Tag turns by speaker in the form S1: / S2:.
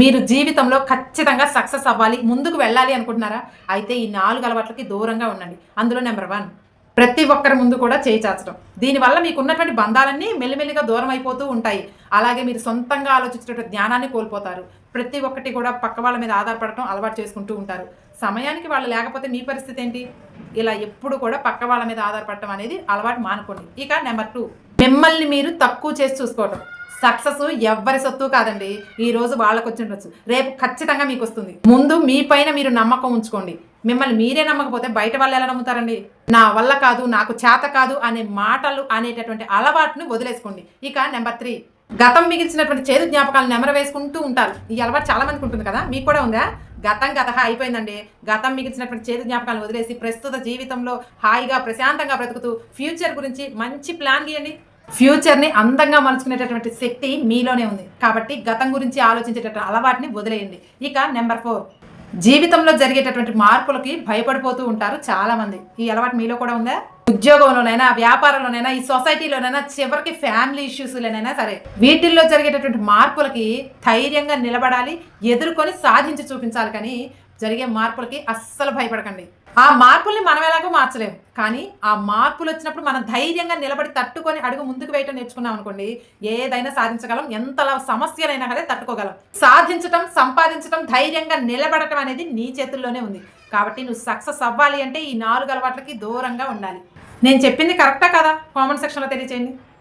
S1: మీరు జీవితంలో ఖచ్చితంగా సక్సెస్ అవ్వాలి, ముందుకు వెళ్ళాలి అనుకుంటున్నారా? అయితే ఈ 4 అలవాట్లకి దూరంగా ఉండండి. అందులో నంబర్ 1 ప్రతి ఒక్కరి ముందు కూడా చేయి చాచడం. దీనివల్ల మీకున్నటువంటి బంధాలన్నీ మెల్లిమెల్లిగా దూరం అయిపోతూ ఉంటాయి. అలాగే మీరు సొంతంగా ఆలోచించేటటువంటి జ్ఞానాన్ని కోల్పోతారు. ప్రతి ఒక్కటి కూడా పక్క వాళ్ళ మీద ఆధారపడటం అలవాటు చేసుకుంటూ ఉంటారు. సమయానికి వాళ్ళు లేకపోతే మీ పరిస్థితి ఏంటి? ఇలా ఎప్పుడు కూడా పక్క వాళ్ళ మీద ఆధారపడటం అనేది అలవాటు మానుకోండి. ఇక నంబర్ 2 మిమ్మల్ని మీరు తక్కువ చేసి చూసుకోవటం. సక్సెస్ ఎవ్వరి సొత్తు కాదండి. ఈ రోజు వాళ్ళకొచ్చుండొచ్చు, రేపు ఖచ్చితంగా మీకొస్తుంది. ముందు మీ పైన మీరు నమ్మకం ఉంచుకోండి. మిమ్మల్ని మీరే నమ్మకపోతే బయట వాళ్ళు ఎలా నమ్ముతారండి? నా వల్ల కాదు, నాకు చేత కాదు అనే మాటలు అనేటటువంటి అలవాటుని వదిలేసుకోండి. ఇక నంబర్ 3 గతం మిగిల్చినటువంటి చేదు జ్ఞాపకాలను నెమరవేసుకుంటూ ఉంటారు. ఈ అలవాటు చాలా మందికి ఉంటుంది కదా! మీకు కూడా ఉందా? గతం గతహ అయిపోయిందండి. గతం మిగిల్చినటువంటి చేదు జ్ఞాపకాలను వదిలేసి ప్రస్తుత జీవితంలో హాయిగా ప్రశాంతంగా బ్రతుకుతూ ఫ్యూచర్ గురించి మంచి ప్లాన్ గీయండి. ఫ్యూచర్‌ని అందంగా మలుచుకునేటటువంటి శక్తి మీలోనే ఉంది. కాబట్టి గతం గురించి ఆలోచించేటటువంటి అలవాటుని వదిలేయండి. ఇక నంబర్ 4 జీవితంలో జరిగేటటువంటి మార్పులకి భయపడిపోతూ ఉంటారు చాలామంది. ఈ అలవాటు మీలో కూడా ఉందా? ఉద్యోగంలోనైనా, వ్యాపారంలోనైనా, ఈ సొసైటీలోనైనా, చివరికి ఫ్యామిలీ ఇష్యూస్‌లోనైనా సరే, వీటిల్లో జరిగేటటువంటి మార్పులకి ధైర్యంగా నిలబడాలి, ఎదుర్కొని సాధించి చూపించాలి కానీ, జరిగే మార్పులకి అస్సలు భయపడకండి. ఆ మార్పుల్ని మనం ఎలాగో మార్చలేము. కానీ ఆ మార్పులొచ్చినప్పుడు మనం ధైర్యంగా నిలబడి తట్టుకొని అడుగు ముందుకు వేయటం నేర్చుకున్నాం అనుకోండి, ఏదైనా సాధించగలం. ఎంతలా సమస్యనైనా సరే తట్టుకోగలం. సాధించటం, సంపాదించటం, ధైర్యంగా నిలబడటం అనేది నీ చేతుల్లోనే ఉంది. కాబట్టి నువ్వు సక్సెస్ అవ్వాలి అంటే ఈ 4 అలవాట్లకి దూరంగా ఉండాలి. నేను చెప్పింది కరెక్టా కాదా? కామెంట్ సెక్షన్‌లో తెలియచేయండి.